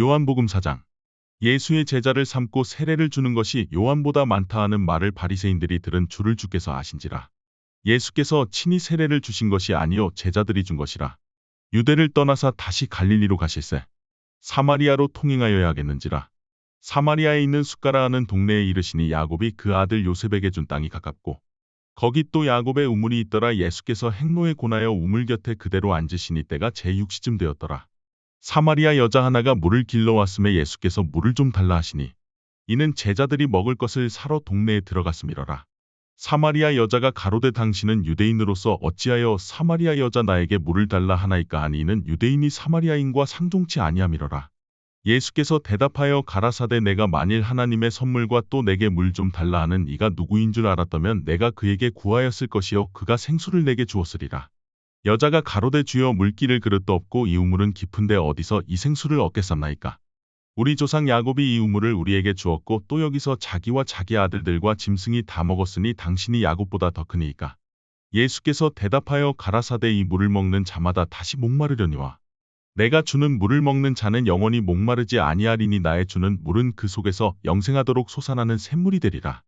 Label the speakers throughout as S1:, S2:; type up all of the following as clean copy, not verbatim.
S1: 요한복음 4장. 예수의 제자를 삼고 세례를 주는 것이 요한보다 많다 하는 말을 바리새인들이 들은 줄을 주께서 아신지라. 예수께서 친히 세례를 주신 것이 아니요 제자들이 준 것이라. 유대를 떠나사 다시 갈릴리로 가실새 사마리아로 통행하여야 하겠는지라. 사마리아에 있는 숫가라 하는 동네에 이르시니 야곱이 그 아들 요셉에게 준 땅이 가깝고 거기 또 야곱의 우물이 있더라. 예수께서 행로에 권하여 우물 곁에 그대로 앉으시니 때가 제6시쯤 되었더라. 사마리아 여자 하나가 물을 길러왔음에 예수께서 물을 좀 달라 하시니 이는 제자들이 먹을 것을 사러 동네에 들어갔음이러라. 사마리아 여자가 가로되 당신은 유대인으로서 어찌하여 사마리아 여자 나에게 물을 달라 하나이까 하니 이는 유대인이 사마리아인과 상종치 아니함이러라. 예수께서 대답하여 가라사대 내가 만일 하나님의 선물과 또 내게 물 좀 달라 하는 이가 누구인 줄 알았다면 내가 그에게 구하였을 것이요 그가 생수를 내게 주었으리라. 여자가 가로되 주여 물기를 그릇도 없고 이 우물은 깊은데 어디서 이 생수를 얻겠삼나이까. 우리 조상 야곱이 이 우물을 우리에게 주었고 또 여기서 자기와 자기 아들들과 짐승이 다 먹었으니 당신이 야곱보다 더 크니이까. 예수께서 대답하여 가라사대 이 물을 먹는 자마다 다시 목마르려니와 내가 주는 물을 먹는 자는 영원히 목마르지 아니하리니 나의 주는 물은 그 속에서 영생하도록 솟아나는 샘물이 되리라.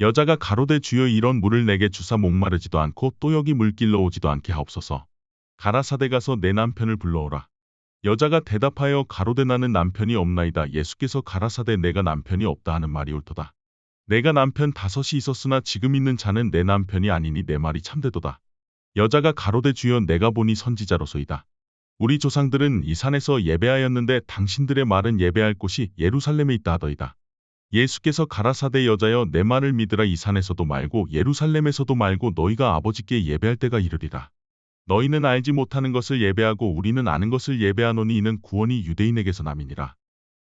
S1: 여자가 가로되 주여 이런 물을 내게 주사 목마르지도 않고 또 여기 물길러 오지도 않게 하옵소서. 가라사대 가서 내 남편을 불러오라. 여자가 대답하여 가로되 나는 남편이 없나이다. 예수께서 가라사대 내가 남편이 없다 하는 말이 옳도다. 내가 남편 5이 있었으나 지금 있는 자는 내 남편이 아니니 내 말이 참되도다. 여자가 가로되 주여 내가 보니 선지자로소이다. 우리 조상들은 이 산에서 예배하였는데 당신들의 말은 예배할 곳이 예루살렘에 있다 하더이다. 예수께서 가라사대 여자여 내 말을 믿으라. 이 산에서도 말고 예루살렘에서도 말고 너희가 아버지께 예배할 때가 이르리라. 너희는 알지 못하는 것을 예배하고 우리는 아는 것을 예배하노니 이는 구원이 유대인에게서 남이니라.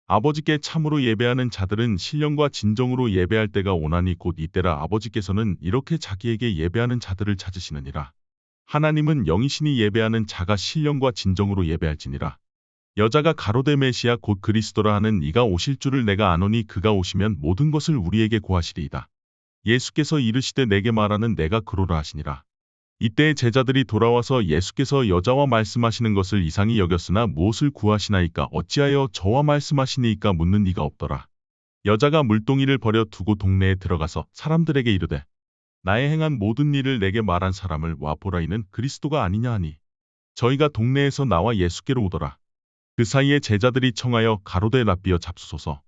S1: 아버지께 참으로 예배하는 자들은 신령과 진정으로 예배할 때가 오나니 곧 이때라. 아버지께서는 이렇게 자기에게 예배하는 자들을 찾으시느니라. 하나님은 영이시니 예배하는 자가 신령과 진정으로 예배할지니라. 여자가 가로되 메시아 곧 그리스도라 하는 이가 오실 줄을 내가 아노니 그가 오시면 모든 것을 우리에게 고하시리이다. 예수께서 이르시되 내게 말하는 내가 그로라 하시니라. 이때 제자들이 돌아와서 예수께서 여자와 말씀하시는 것을 이상히 여겼으나 무엇을 구하시나이까 어찌하여 저와 말씀하시니이까 묻는 이가 없더라. 여자가 물동이를 버려 두고 동네에 들어가서 사람들에게 이르되 나의 행한 모든 일을 내게 말한 사람을 와 보라. 이는 그리스도가 아니냐 하니 저희가 동네에서 나와 예수께로 오더라. 그 사이에 제자들이 청하여 가로되 랍비여 잡수소서.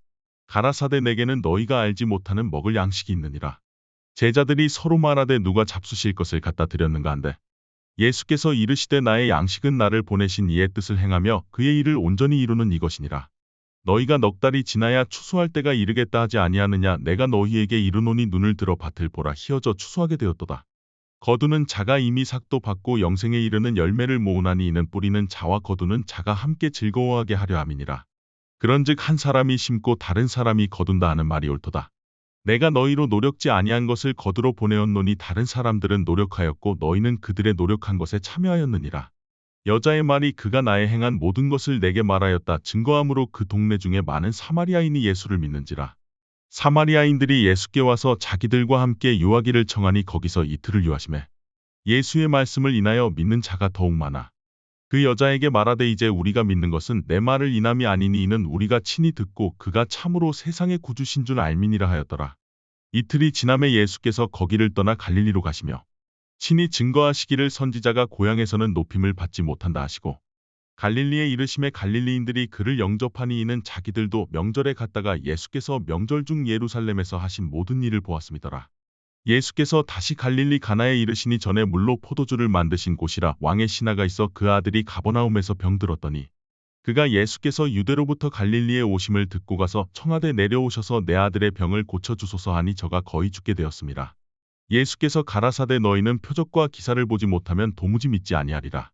S1: 가라사대 내게는 너희가 알지 못하는 먹을 양식이 있느니라. 제자들이 서로 말하되 누가 잡수실 것을 갖다 드렸는가 한데 예수께서 이르시되 나의 양식은 나를 보내신 이의 뜻을 행하며 그의 일을 온전히 이루는 이것이니라. 너희가 넉 달이 지나야 추수할 때가 이르겠다 하지 아니하느냐. 내가 너희에게 이르노니 눈을 들어 밭을 보라. 희어져 추수하게 되었도다. 거두는 자가 이미 삭도 받고 영생에 이르는 열매를 모으나니 이는 뿌리는 자와 거두는 자가 함께 즐거워하게 하려 함이니라. 그런즉 한 사람이 심고 다른 사람이 거둔다 하는 말이 옳도다. 내가 너희로 노력지 아니한 것을 거두러 보내었노니 다른 사람들은 노력하였고 너희는 그들의 노력한 것에 참여하였느니라. 여자의 말이 그가 나의 행한 모든 것을 내게 말하였다 증거함으로 그 동네 중에 많은 사마리아인이 예수를 믿는지라. 사마리아인들이 예수께 와서 자기들과 함께 유하기를 청하니 거기서 이틀을 유하시매 예수의 말씀을 인하여 믿는 자가 더욱 많아. 그 여자에게 말하되 이제 우리가 믿는 것은 내 말을 인함이 아니니 이는 우리가 친히 듣고 그가 참으로 세상의 구주신 줄 알미니라 하였더라. 이틀이 지남에 예수께서 거기를 떠나 갈릴리로 가시며 친히 증거하시기를 선지자가 고향에서는 높임을 받지 못한다 하시고 갈릴리에 이르심에 갈릴리인들이 그를 영접하니 이는 자기들도 명절에 갔다가 예수께서 명절 중 예루살렘에서 하신 모든 일을 보았음이더라. 예수께서 다시 갈릴리 가나에 이르시니 전에 물로 포도주를 만드신 곳이라. 왕의 신하가 있어 그 아들이 가버나움에서 병들었더니 그가 예수께서 유대로부터 갈릴리에 오심을 듣고 가서 청하되 내려오셔서 내 아들의 병을 고쳐주소서 하니 저가 거의 죽게 되었습니다. 예수께서 가라사대 너희는 표적과 기사를 보지 못하면 도무지 믿지 아니하리라.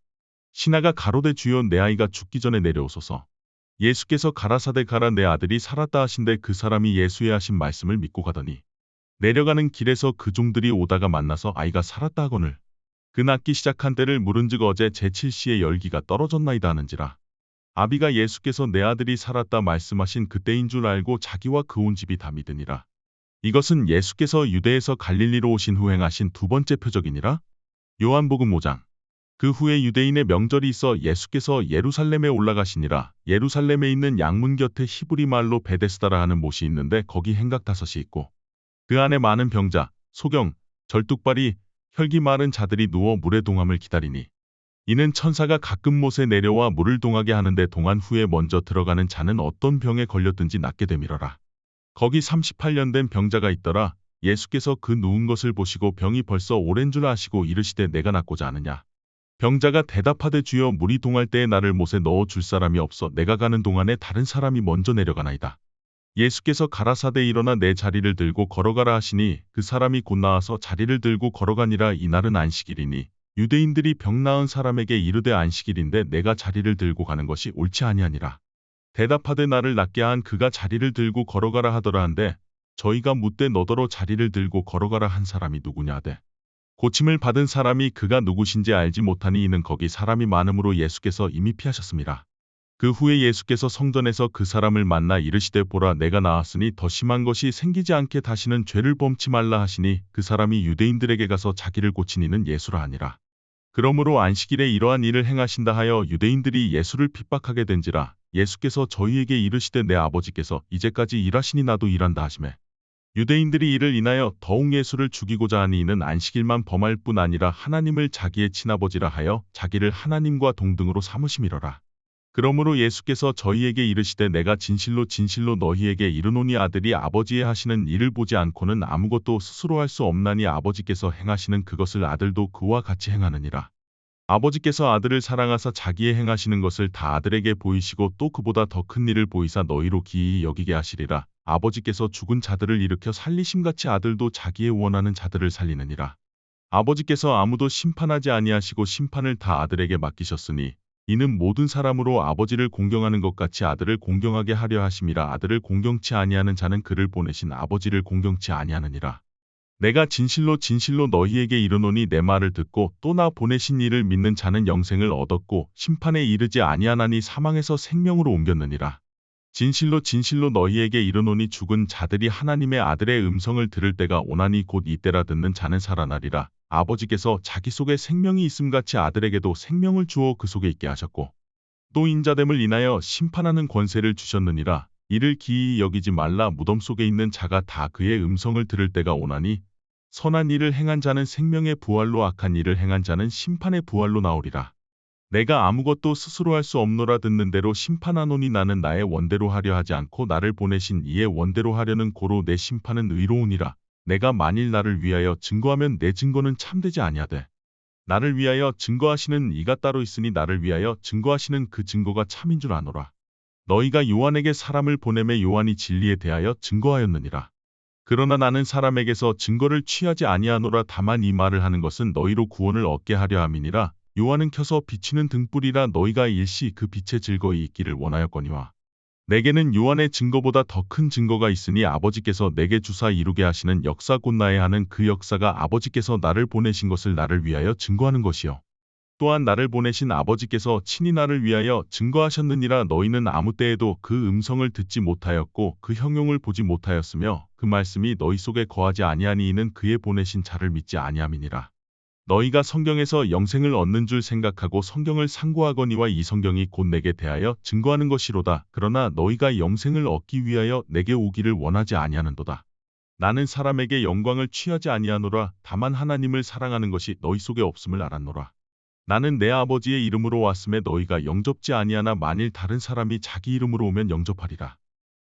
S1: 신하가 가로되 주여 내 아이가 죽기 전에 내려오소서. 예수께서 가라사대 가라 내 아들이 살았다 하신데 그 사람이 예수의 하신 말씀을 믿고 가더니 내려가는 길에서 그 종들이 오다가 만나서 아이가 살았다 하거늘 그 낳기 시작한 때를 물은즉 어제 제7시에 열기가 떨어졌나이다 하는지라. 아비가 예수께서 내 아들이 살았다 말씀하신 그때인 줄 알고 자기와 그 온 집이 다 믿으니라. 이것은 예수께서 유대에서 갈릴리로 오신 후 행하신 두 번째 표적이니라. 요한복음 5장. 그 후에 유대인의 명절이 있어 예수께서 예루살렘에 올라가시니라. 예루살렘에 있는 양문 곁에 히브리 말로 베데스다라 하는 못이 있는데 거기 행각 5이 있고 그 안에 많은 병자, 소경, 절뚝발이, 혈기 마른 자들이 누워 물의 동함을 기다리니 이는 천사가 가끔 못에 내려와 물을 동하게 하는데 동한 후에 먼저 들어가는 자는 어떤 병에 걸렸든지 낫게 되밀어라. 거기 38년 된 병자가 있더라. 예수께서 그 누운 것을 보시고 병이 벌써 오랜 줄 아시고 이르시되 내가 낫고자 하느냐. 병자가 대답하되 주여 물이 동할 때에 나를 못에 넣어 줄 사람이 없어 내가 가는 동안에 다른 사람이 먼저 내려가나이다. 예수께서 가라사대 일어나 내 자리를 들고 걸어가라 하시니 그 사람이 곧 나와서 자리를 들고 걸어가니라. 이날은 안식일이니 유대인들이 병 나은 사람에게 이르되 안식일인데 내가 자리를 들고 가는 것이 옳지 아니하니라. 대답하되 나를 낫게 한 그가 자리를 들고 걸어가라 하더라 한데 저희가 묻되 너더러 자리를 들고 걸어가라 한 사람이 누구냐 하되 고침을 받은 사람이 그가 누구신지 알지 못하니 이는 거기 사람이 많음으로 예수께서 이미 피하셨습니다. 그 후에 예수께서 성전에서 그 사람을 만나 이르시되 보라 내가 나았으니 더 심한 것이 생기지 않게 다시는 죄를 범치 말라 하시니 그 사람이 유대인들에게 가서 자기를 고친 이는 예수라 하니라. 그러므로 안식일에 이러한 일을 행하신다 하여 유대인들이 예수를 핍박하게 된지라. 예수께서 저희에게 이르시되 내 아버지께서 이제까지 일하시니 나도 일한다 하시매 유대인들이 이를 인하여 더욱 예수를 죽이고자 하니 이는 안식일만 범할 뿐 아니라 하나님을 자기의 친아버지라 하여 자기를 하나님과 동등으로 삼으심이러라. 그러므로 예수께서 저희에게 이르시되 내가 진실로 진실로 너희에게 이르노니 아들이 아버지의 하시는 일을 보지 않고는 아무것도 스스로 할 수 없나니 아버지께서 행하시는 그것을 아들도 그와 같이 행하느니라. 아버지께서 아들을 사랑하사 자기의 행하시는 것을 다 아들에게 보이시고 또 그보다 더 큰 일을 보이사 너희로 기이히 여기게 하시리라. 아버지께서 죽은 자들을 일으켜 살리심같이 아들도 자기의 원하는 자들을 살리느니라. 아버지께서 아무도 심판하지 아니하시고 심판을 다 아들에게 맡기셨으니 이는 모든 사람으로 아버지를 공경하는 것 같이 아들을 공경하게 하려 하심이라. 아들을 공경치 아니하는 자는 그를 보내신 아버지를 공경치 아니하느니라. 내가 진실로 진실로 너희에게 이르노니 내 말을 듣고 또 나 보내신 이를 믿는 자는 영생을 얻었고 심판에 이르지 아니하나니 사망에서 생명으로 옮겼느니라. 진실로 진실로 너희에게 이르노니 죽은 자들이 하나님의 아들의 음성을 들을 때가 오나니 곧 이때라. 듣는 자는 살아나리라. 아버지께서 자기 속에 생명이 있음같이 아들에게도 생명을 주어 그 속에 있게 하셨고 또 인자됨을 인하여 심판하는 권세를 주셨느니라. 이를 기이히 여기지 말라. 무덤 속에 있는 자가 다 그의 음성을 들을 때가 오나니 선한 일을 행한 자는 생명의 부활로 악한 일을 행한 자는 심판의 부활로 나오리라. 내가 아무것도 스스로 할 수 없노라. 듣는 대로 심판하노니 나는 나의 원대로 하려 하지 않고 나를 보내신 이의 원대로 하려는 고로 내 심판은 의로우니라. 내가 만일 나를 위하여 증거하면 내 증거는 참되지 아니하되 나를 위하여 증거하시는 이가 따로 있으니 나를 위하여 증거하시는 그 증거가 참인 줄 아노라. 너희가 요한에게 사람을 보내매 요한이 진리에 대하여 증거하였느니라. 그러나 나는 사람에게서 증거를 취하지 아니하노라. 다만 이 말을 하는 것은 너희로 구원을 얻게 하려 함이니라. 요한은 켜서 비치는 등불이라. 너희가 일시 그 빛에 즐거이 있기를 원하였거니와 내게는 요한의 증거보다 더 큰 증거가 있으니 아버지께서 내게 주사 이루게 하시는 역사 곧 나의 하는 그 역사가 아버지께서 나를 보내신 것을 나를 위하여 증거하는 것이요 또한 나를 보내신 아버지께서 친히 나를 위하여 증거하셨느니라. 너희는 아무 때에도 그 음성을 듣지 못하였고 그 형용을 보지 못하였으며 그 말씀이 너희 속에 거하지 아니하니 이는 그의 보내신 자를 믿지 아니함이니라. 너희가 성경에서 영생을 얻는 줄 생각하고 성경을 상고하거니와 이 성경이 곧 내게 대하여 증거하는 것이로다. 그러나 너희가 영생을 얻기 위하여 내게 오기를 원하지 아니하는도다. 나는 사람에게 영광을 취하지 아니하노라. 다만 하나님을 사랑하는 것이 너희 속에 없음을 알았노라. 나는 내 아버지의 이름으로 왔음에 너희가 영접지 아니하나 만일 다른 사람이 자기 이름으로 오면 영접하리라.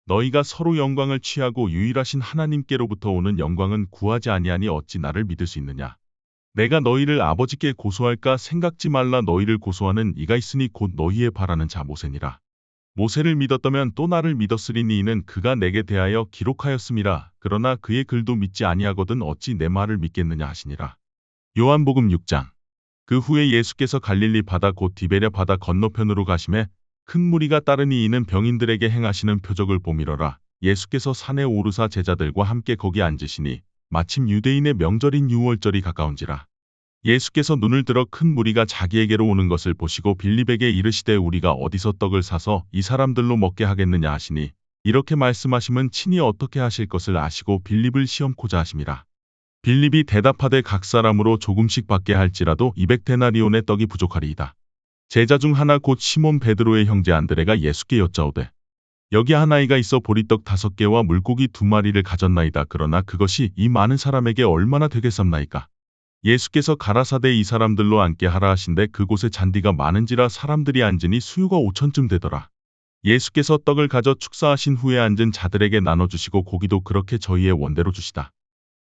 S1: 너희가 서로 영광을 취하고 유일하신 하나님께로부터 오는 영광은 구하지 아니하니 어찌 나를 믿을 수 있느냐. 내가 너희를 아버지께 고소할까 생각지 말라. 너희를 고소하는 이가 있으니 곧 너희의 바라는 자 모세니라. 모세를 믿었다면 또 나를 믿었으리니 이는 그가 내게 대하여 기록하였음이라. 그러나 그의 글도 믿지 아니하거든 어찌 내 말을 믿겠느냐 하시니라. 요한복음 6장. 그 후에 예수께서 갈릴리 바다 곧 디베랴 바다 건너편으로 가심에 큰 무리가 따르니 이는 병인들에게 행하시는 표적을 보미러라. 예수께서 산에 오르사 제자들과 함께 거기 앉으시니 마침 유대인의 명절인 유월절이 가까운지라. 예수께서 눈을 들어 큰 무리가 자기에게로 오는 것을 보시고 빌립에게 이르시되 우리가 어디서 떡을 사서 이 사람들로 먹게 하겠느냐 하시니 이렇게 말씀하심은 친히 어떻게 하실 것을 아시고 빌립을 시험코자 하심이라. 빌립이 대답하되 각 사람으로 조금씩 받게 할지라도 200데나리온의 떡이 부족하리이다. 제자 중 하나 곧 시몬 베드로의 형제 안드레가 예수께 여짜오되 여기 한 아이가 있어 보리떡 5개와 물고기 2마리를 가졌나이다. 그러나 그것이 이 많은 사람에게 얼마나 되겠삼나이까. 예수께서 가라사대 이 사람들로 앉게 하라 하신데 그곳에 잔디가 많은지라 사람들이 앉으니 수유가 5천쯤 되더라. 예수께서 떡을 가져 축사하신 후에 앉은 자들에게 나눠주시고 고기도 그렇게 저희의 원대로 주시다.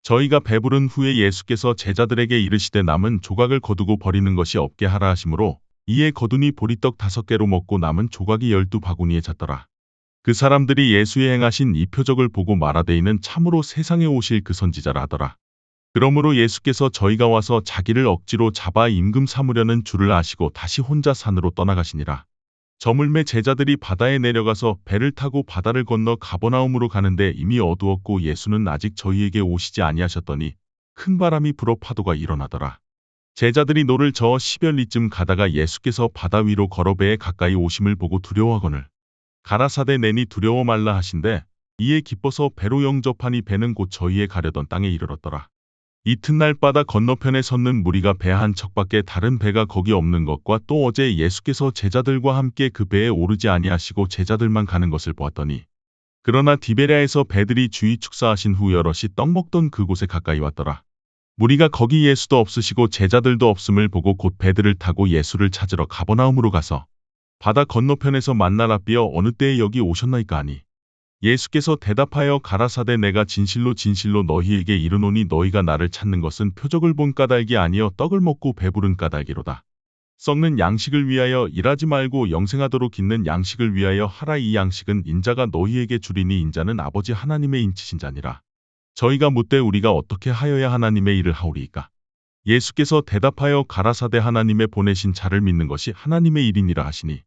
S1: 저희가 배부른 후에 예수께서 제자들에게 이르시되 남은 조각을 거두고 버리는 것이 없게 하라 하시므로 이에 거두니 보리떡 5개로 먹고 남은 조각이 12바구니에 찼더라. 그 사람들이 예수의 행하신 이 표적을 보고 말하되 이는 참으로 세상에 오실 그 선지자라 하더라. 그러므로 예수께서 저희가 와서 자기를 억지로 잡아 임금 삼으려는 줄을 아시고 다시 혼자 산으로 떠나가시니라. 저물매 제자들이 바다에 내려가서 배를 타고 바다를 건너 가버나움으로 가는데 이미 어두웠고 예수는 아직 저희에게 오시지 아니하셨더니 큰 바람이 불어 파도가 일어나더라. 제자들이 노를 저어 시별리쯤 가다가 예수께서 바다 위로 걸어 배에 가까이 오심을 보고 두려워하거늘 가라사대 내니 두려워 말라 하신대 이에 기뻐서 배로 영접하니 배는 곧 저희의 가려던 땅에 이르렀더라. 이튿날 바다 건너편에 섰는 무리가 배 한 척밖에 다른 배가 거기 없는 것과 또 어제 예수께서 제자들과 함께 그 배에 오르지 아니하시고 제자들만 가는 것을 보았더니 그러나 디베랴에서 배들이 주의 축사하신 후 여럿이 떡 먹던 그곳에 가까이 왔더라. 무리가 거기 예수도 없으시고 제자들도 없음을 보고 곧 배들을 타고 예수를 찾으러 가버나움으로 가서 바다 건너편에서 만나라 삐어 어느 때에 여기 오셨나이까 하니 예수께서 대답하여 가라사대 내가 진실로 진실로 너희에게 이르노니 너희가 나를 찾는 것은 표적을 본 까닭이 아니여 떡을 먹고 배부른 까닭이로다. 썩는 양식을 위하여 일하지 말고 영생하도록 있는 양식을 위하여 하라. 이 양식은 인자가 너희에게 주리니 인자는 아버지 하나님의 인치신 자니라. 저희가 묻되 우리가 어떻게 하여야 하나님의 일을 하오리이까. 예수께서 대답하여 가라사대 하나님의 보내신 자를 믿는 것이 하나님의 일이니라 하시니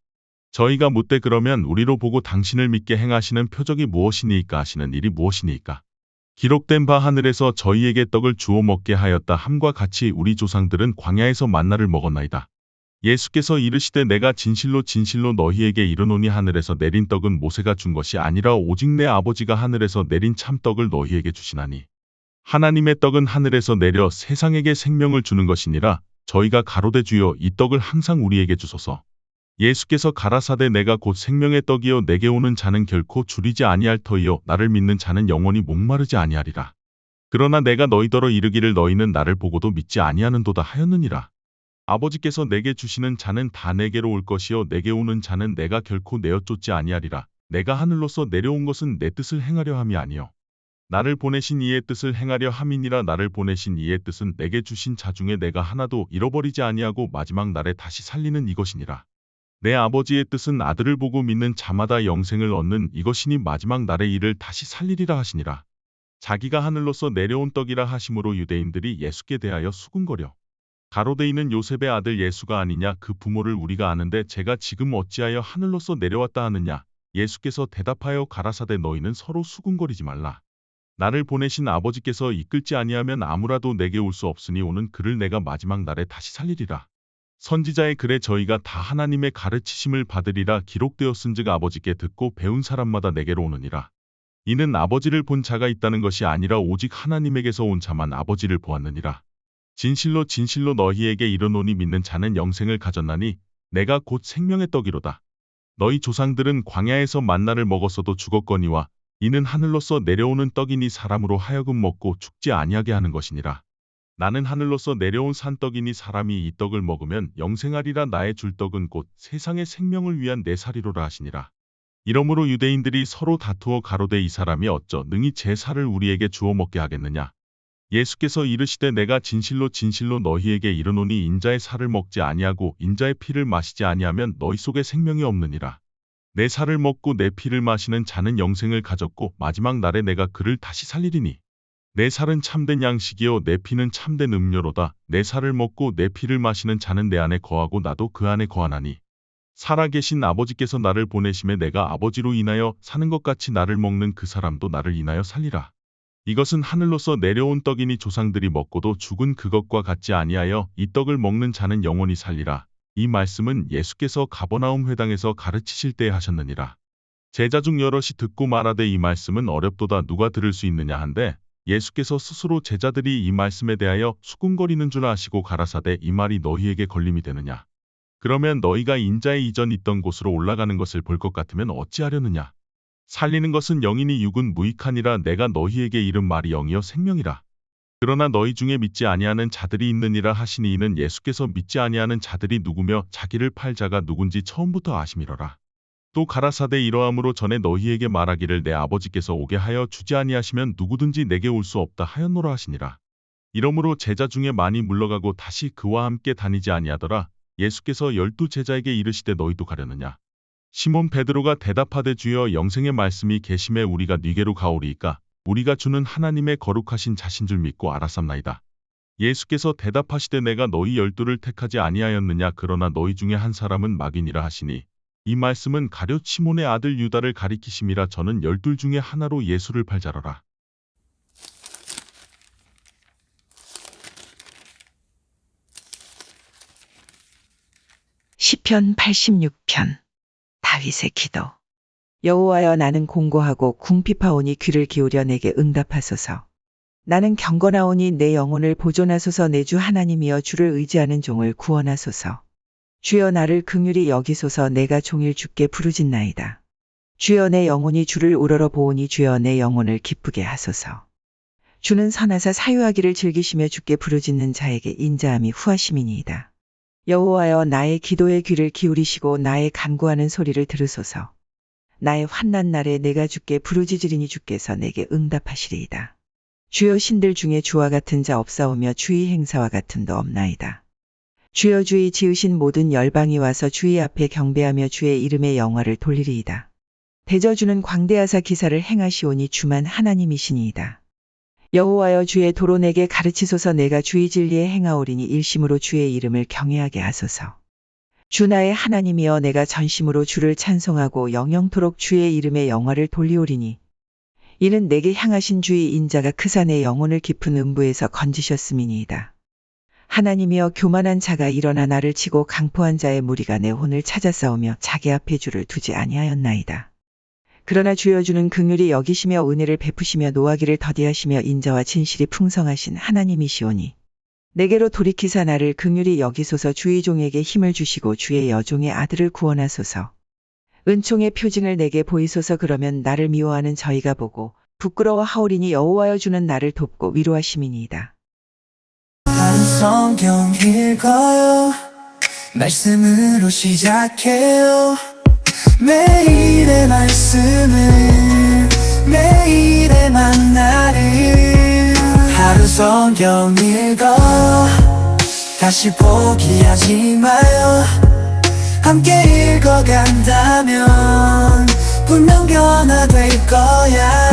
S1: 저희가 묻되 그러면 우리로 보고 당신을 믿게 행하시는 표적이 무엇이니이까 하시는 일이 무엇이니이까. 기록된 바 하늘에서 저희에게 떡을 주어 먹게 하였다 함과 같이 우리 조상들은 광야에서 만나를 먹었나이다. 예수께서 이르시되 내가 진실로 진실로 너희에게 이르노니 하늘에서 내린 떡은 모세가 준 것이 아니라 오직 내 아버지가 하늘에서 내린 참떡을 너희에게 주시나니 하나님의 떡은 하늘에서 내려 세상에게 생명을 주는 것이니라. 저희가 가로되 주여 이 떡을 항상 우리에게 주소서. 예수께서 가라사대 내가 곧 생명의 떡이요 내게 오는 자는 결코 줄이지 아니할 터이요 나를 믿는 자는 영원히 목마르지 아니하리라. 그러나 내가 너희더러 이르기를 너희는 나를 보고도 믿지 아니하는도다 하였느니라. 아버지께서 내게 주시는 자는 다 내게로 올 것이요 내게 오는 자는 내가 결코 내어 쫓지 아니하리라. 내가 하늘로서 내려온 것은 내 뜻을 행하려 함이 아니요 나를 보내신 이의 뜻을 행하려 함이니라. 나를 보내신 이의 뜻은 내게 주신 자 중에 내가 하나도 잃어버리지 아니하고 마지막 날에 다시 살리는 이것이니라. 내 아버지의 뜻은 아들을 보고 믿는 자마다 영생을 얻는 이것이니 마지막 날의 일을 다시 살리리라 하시니라. 자기가 하늘로서 내려온 떡이라 하심으로 유대인들이 예수께 대하여 수군거려 가로되 이는 요셉의 아들 예수가 아니냐. 그 부모를 우리가 아는데 제가 지금 어찌하여 하늘로서 내려왔다 하느냐. 예수께서 대답하여 가라사대 너희는 서로 수군거리지 말라. 나를 보내신 아버지께서 이끌지 아니하면 아무라도 내게 올 수 없으니 오는 그를 내가 마지막 날에 다시 살리리라. 선지자의 글에 저희가 다 하나님의 가르치심을 받으리라 기록되었은즉 아버지께 듣고 배운 사람마다 내게로 오느니라. 이는 아버지를 본 자가 있다는 것이 아니라 오직 하나님에게서 온 자만 아버지를 보았느니라. 진실로 진실로 너희에게 이르노니 믿는 자는 영생을 가졌나니 내가 곧 생명의 떡이로다. 너희 조상들은 광야에서 만나를 먹었어도 죽었거니와 이는 하늘로서 내려오는 떡이니 사람으로 하여금 먹고 죽지 아니하게 하는 것이니라. 나는 하늘로서 내려온 산떡이니 사람이 이 떡을 먹으면 영생하리라. 나의 줄 떡은 곧 세상의 생명을 위한 내 살이로라 하시니라. 이러므로 유대인들이 서로 다투어 가로되 이 사람이 어쩌 능히 제 살을 우리에게 주어 먹게 하겠느냐. 예수께서 이르시되 내가 진실로 진실로 너희에게 이르노니 인자의 살을 먹지 아니하고 인자의 피를 마시지 아니하면 너희 속에 생명이 없느니라. 내 살을 먹고 내 피를 마시는 자는 영생을 가졌고 마지막 날에 내가 그를 다시 살리리니 내 살은 참된 양식이요 내 피는 참된 음료로다. 내 살을 먹고 내 피를 마시는 자는 내 안에 거하고 나도 그 안에 거하나니 살아계신 아버지께서 나를 보내심에 내가 아버지로 인하여 사는 것 같이 나를 먹는 그 사람도 나를 인하여 살리라. 이것은 하늘로서 내려온 떡이니 조상들이 먹고도 죽은 그것과 같지 아니하여 이 떡을 먹는 자는 영원히 살리라. 이 말씀은 예수께서 가버나움 회당에서 가르치실 때에 하셨느니라. 제자 중 여럿이 듣고 말하되 이 말씀은 어렵도다 누가 들을 수 있느냐 한데 예수께서 스스로 제자들이 이 말씀에 대하여 수군거리는 줄 아시고 가라사대 이 말이 너희에게 걸림이 되느냐. 그러면 너희가 인자의 이전 있던 곳으로 올라가는 것을 볼 것 같으면 어찌하려느냐. 살리는 것은 영이니 육은 무익하니라. 내가 너희에게 이른 말이 영이요 생명이라. 그러나 너희 중에 믿지 아니하는 자들이 있느니라 하시니 이는 예수께서 믿지 아니하는 자들이 누구며 자기를 팔 자가 누군지 처음부터 아심이러라. 또 가라사대 이러함으로 전에 너희에게 말하기를 내 아버지께서 오게 하여 주지 아니하시면 누구든지 내게 올 수 없다 하였노라 하시니라. 이러므로 제자 중에 많이 물러가고 다시 그와 함께 다니지 아니하더라. 예수께서 12 제자에게 이르시되 너희도 가려느냐. 시몬 베드로가 대답하되 주여 영생의 말씀이 계심에 우리가 네게로 가오리이까 우리가 주는 하나님의 거룩하신 자신 줄 믿고 알았삼나이다. 예수께서 대답하시되 내가 너희 12를 택하지 아니하였느냐. 그러나 너희 중에 한 사람은 마귀니라 하시니 이 말씀은 가룟 시몬의 아들 유다를 가리키심이라. 저는 12 중에 하나로 예수를 팔자러라.
S2: 시편 86편 다윗의 기도. 여호와여, 나는 공고하고 궁핍하오니 귀를 기울여 내게 응답하소서. 나는 경건하오니 내 영혼을 보존하소서. 내 주 하나님이여, 주를 의지하는 종을 구원하소서. 주여, 나를 긍휼히 여기소서. 내가 종일 주께 부르짖나이다. 주여, 내 영혼이 주를 우러러 보오니 주여 내 영혼을 기쁘게 하소서. 주는 선하사 사유하기를 즐기시며 주께 부르짖는 자에게 인자함이 후하심이니이다. 여호와여, 나의 기도에 귀를 기울이시고 나의 간구하는 소리를 들으소서. 나의 환난 날에 내가 주께 부르짖으리니 주께서 내게 응답하시리이다. 주여, 신들 중에 주와 같은 자 없사오며 주의 행사와 같음도 없나이다. 주여, 주의 지으신 모든 열방이 와서 주의 앞에 경배하며 주의 이름의 영화를 돌리리이다. 대저주는 광대하사 기사를 행하시오니 주만 하나님이시니이다. 여호와여, 주의 도로 내게 가르치소서. 내가 주의 진리에 행하오리니 일심으로 주의 이름을 경외하게 하소서. 주 나의 하나님이여, 내가 전심으로 주를 찬송하고 영영토록 주의 이름의 영화를 돌리오리니 이는 내게 향하신 주의 인자가 크사 내 영혼을 깊은 음부에서 건지셨음이니이다. 하나님이여, 교만한 자가 일어나 나를 치고 강포한 자의 무리가 내 혼을 찾아 싸우며 자기 앞에 주를 두지 아니하였나이다. 그러나 주여, 주는 긍휼히 여기시며 은혜를 베푸시며 노하기를 더디하시며 인자와 진실이 풍성하신 하나님이시오니 내게로 돌이키사 나를 긍휼히 여기소서. 주의 종에게 힘을 주시고 주의 여종의 아들을 구원하소서. 은총의 표징을 내게 보이소서. 그러면 나를 미워하는 저희가 보고 부끄러워하오리니 여호와여, 주는 나를 돕고 위로하심이니이다.
S3: 하루 성경 읽어요. 말씀으로 시작해요. 매일의 말씀을 매일의 만나를 하루 성경 읽어 다시 포기하지 마요. 함께 읽어간다면 분명 변화될 거야.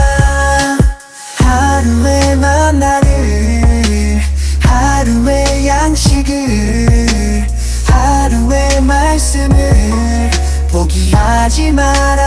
S3: 하루의 만나를 하루의 양식을 하루의 말씀을 포기하지 마라.